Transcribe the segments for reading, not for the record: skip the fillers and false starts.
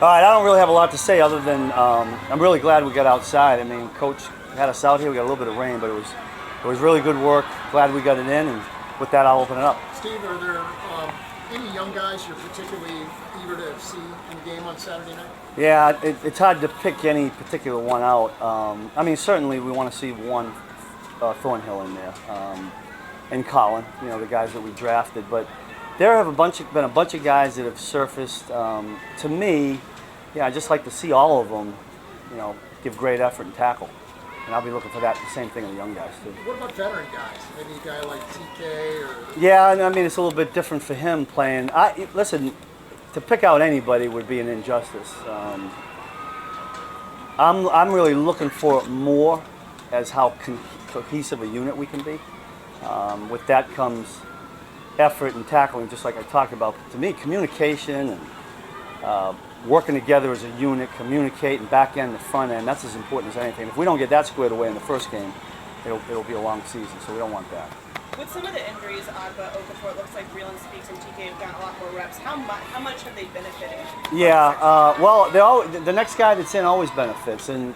All right, I don't really have a lot to say other than I'm really glad we got outside. I mean, Coach had us out here. We got a little bit of rain, but it was really good work. Glad we got it in, and with that, I'll open it up. Steve, are there any young guys you're particularly eager to see in the game on Saturday night? Yeah, it's hard to pick any particular one out. I mean, certainly we want to see one Thornhill in there, and Colin, the guys that we drafted. But there have been a bunch of guys that have surfaced. To me, yeah, I just like to see all of them, give great effort and tackle. And I'll be looking for that the same thing in the young guys too. What about veteran guys? Maybe a guy like TK or? Yeah, I mean it's a little bit different for him playing. Listen, to pick out anybody would be an injustice. I'm really looking for more as how cohesive a unit we can be. With that comes effort and tackling, just like I talked about. To me, communication and working together as a unit, communicating back end to front end, that's as important as anything. If we don't get that squared away in the first game, it'll be a long season, so we don't want that. With some of the injuries, Agba, Okafor, it looks like Breland Speaks and TK have gotten a lot more reps. How much have they benefited? Yeah, well, the next guy that's in always benefits, and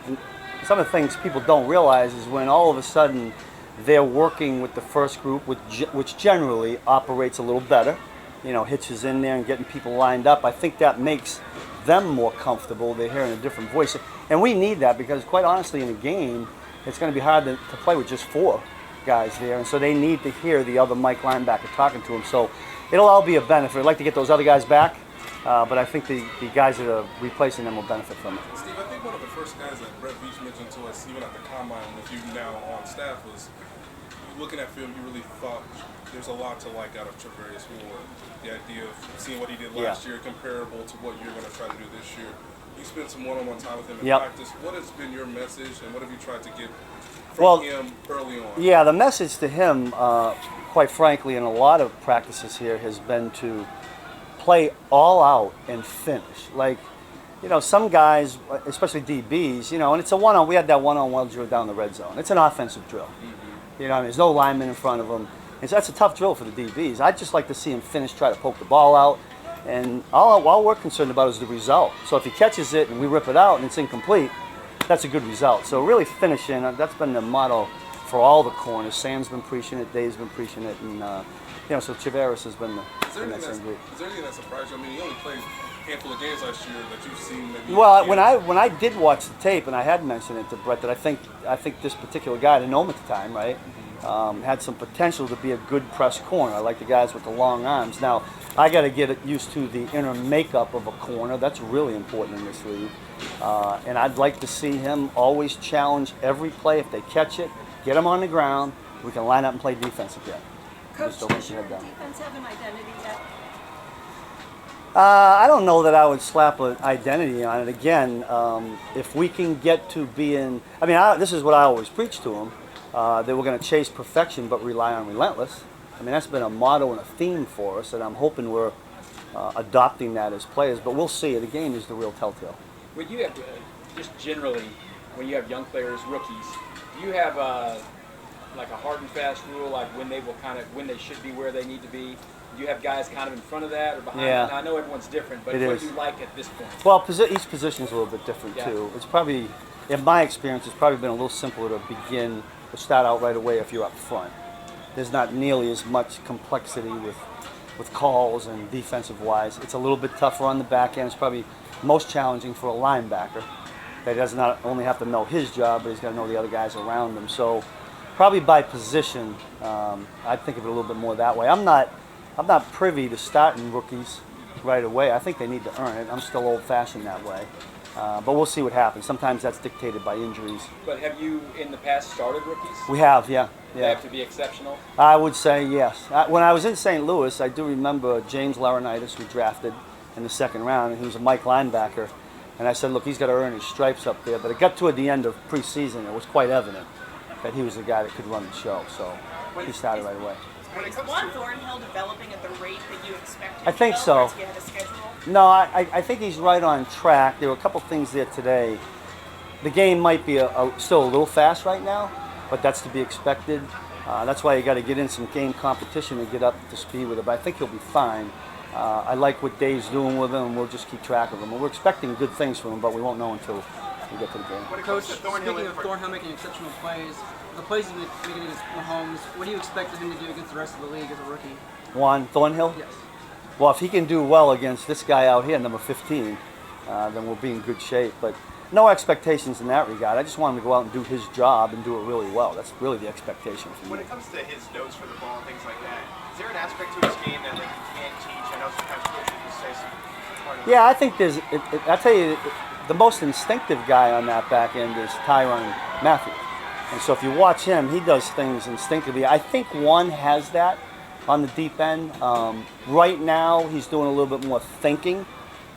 some of the things people don't realize is when all of a sudden they're working with the first group, which generally operates a little better, Hitch is in there and getting people lined up. I think that makes them more comfortable. They're hearing a different voice. And we need that because, quite honestly, in a game, it's going to be hard to play with just 4 guys there. And so they need to hear the other Mike linebacker talking to them. So it'll all be a benefit. I'd like to get those other guys back, but I think the guys that are replacing them will benefit from it. Steve, I think one of the first guys that Brett Veach mentioned to us, even at the Combine, with you now on staff, was looking at film, you really thought there's a lot to like out of Travarius Ward. The idea of seeing what he did last year comparable to what you're going to try to do this year. You spent some one-on-one time with him in practice. What has been your message, and what have you tried to get from him early on? Yeah, the message to him, quite frankly, in a lot of practices here, has been to play all out and finish. Like, some guys, especially DBs, and it's a one-on. We had that one-on-one drill down the red zone. It's an offensive drill. There's no lineman in front of them. And so that's a tough drill for the DBs. I'd just like to see him finish, try to poke the ball out. And all we're concerned about is the result. So if he catches it and we rip it out and it's incomplete, that's a good result. So really finishing, that's been the motto for all the corners. Sam's been preaching it, Dave's been preaching it, and so Travarius has been that same group. Is there anything that surprised you? I mean, he only played a handful of games last year that you've seen. Maybe when I did watch the tape, and I had mentioned it to Brett, that I think this particular guy, I didn't know him at the time, right? Had some potential to be a good press corner. I like the guys with the long arms. Now, I got to get used to the inner makeup of a corner. That's really important in this league. And I'd like to see him always challenge every play. If they catch it, get him on the ground. We can line up and play defense again. Coach, does your defense have an identity yet? I don't know that I would slap an identity on it. Again, if we can get to being, this is what I always preach to them. That we're going to chase perfection but rely on relentless. That's been a motto and a theme for us, and I'm hoping we're adopting that as players. But we'll see. The game is the real telltale. When you have, just generally, when you have young players, rookies, do you have like a hard and fast rule, like when they should be where they need to be? Do you have guys kind of in front of that or behind? Yeah. Now, I know everyone's different, but what do you like at this point? Well, each position is a little bit different too. It's probably, in my experience, it's probably been a little simpler to start out right away if you're up front. There's not nearly as much complexity with calls and defensive-wise. It's a little bit tougher on the back end. It's probably most challenging for a linebacker. That does not only have to know his job, but he's got to know the other guys around him. So probably by position, I think of it a little bit more that way. I'm not privy to starting rookies right away. I think they need to earn it. I'm still old-fashioned that way. But we'll see what happens. Sometimes that's dictated by injuries. But have you, in the past, started rookies? We have, yeah. They have to be exceptional? I would say yes. When I was in St. Louis, I do remember James Laurinaitis, who drafted in the second round, and he was a Mike linebacker. And I said, look, he's got to earn his stripes up there. But it got toward the end of preseason, it was quite evident that he was the guy that could run the show. So he started right away. Is Juan Thornhill developing at the rate that you expected? I think so. To get a schedule? No, I think he's right on track. There were a couple things there today. The game might be still a little fast right now, but that's to be expected. That's why you got to get in some game competition and get up to speed with it. But I think he'll be fine. I like what Dave's doing with him, and we'll just keep track of him. And we're expecting good things from him, but we won't know until we get to the game. Coach, speaking of Thornhill making exceptional plays, the plays he's making against Mahomes, what do you expect of him to do against the rest of the league as a rookie? Juan Thornhill? Yes. Well, if he can do well against this guy out here, number 15, then we'll be in good shape. But no expectations in that regard. I just want him to go out and do his job and do it really well. That's really the expectation from When me. it comes to his nose for the ball and things like that, is there an aspect to his game that like you can't teach? I know sometimes coaches will say some part of Yeah, I think there's. I tell you, the most instinctive guy on that back end is Tyrann Mathieu. And so if you watch him, he does things instinctively. I think one has that on the deep end. Right now, he's doing a little bit more thinking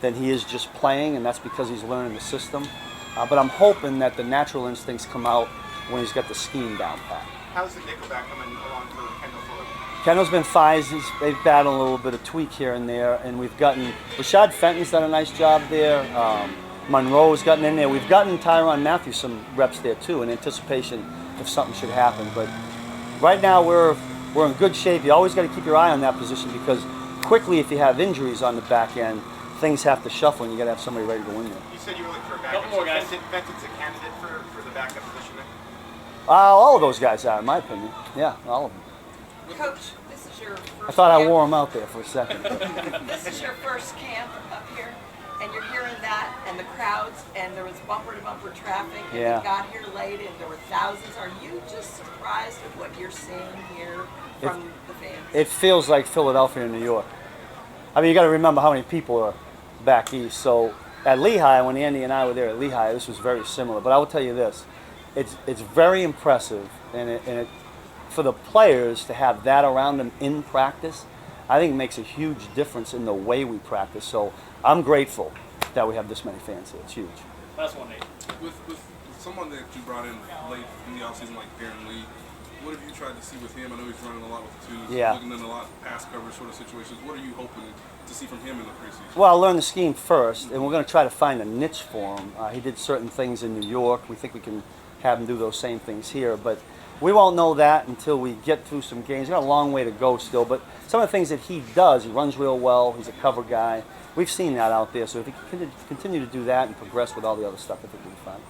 than he is just playing, and that's because he's learning the system. But I'm hoping that the natural instincts come out when he's got the scheme down pat. How's the nickelback coming along for Kendall Fuller? Kendall's been fine. They've battled a little bit of tweak here and there, and we've gotten Rashad Fenton's done a nice job there. Monroe's gotten in there. We've gotten Tyrann Mathieu some reps there too, in anticipation if something should happen. But right now we're in good shape. You always got to keep your eye on that position because quickly, if you have injuries on the back end, things have to shuffle, and you got to have somebody ready to win there. You said you were looking for a backup. Couple more guys. Fenton's a candidate for the backup position there? All of those guys are, in my opinion. Yeah, all of them. Coach, this is your first I thought I camp. wore them out there for a second. This is your first camp up here, and you're hearing that, and the crowds, and there was bumper-to-bumper traffic, and Yeah. you got here late, and there were thousands. Are you just surprised at what you're seeing here from the fans? It feels like Philadelphia and New York. I mean, you got to remember how many people are back east. So at Lehigh, when Andy and I were there at Lehigh, this was very similar. But I will tell you this: it's very impressive, and for the players to have that around them in practice, I think it makes a huge difference in the way we practice. So I'm grateful that we have this many fans here. It's huge. Last one, Nate. With someone that you brought in late in the offseason like Darren Lee, what have you tried to see with him? I know he's running a lot with the twos, Yeah. looking in a lot of pass coverage sort of situations. What are you hoping to see from him in the preseason? Well, I'll learn the scheme first, and we're going to try to find a niche for him. He did certain things in New York. We think we can have him do those same things here, but we won't know that until we get through some games. We've got a long way to go still, but some of the things that he does, he runs real well. He's a cover guy. We've seen that out there, so if he can continue to do that and progress with all the other stuff, I think we'll be fine.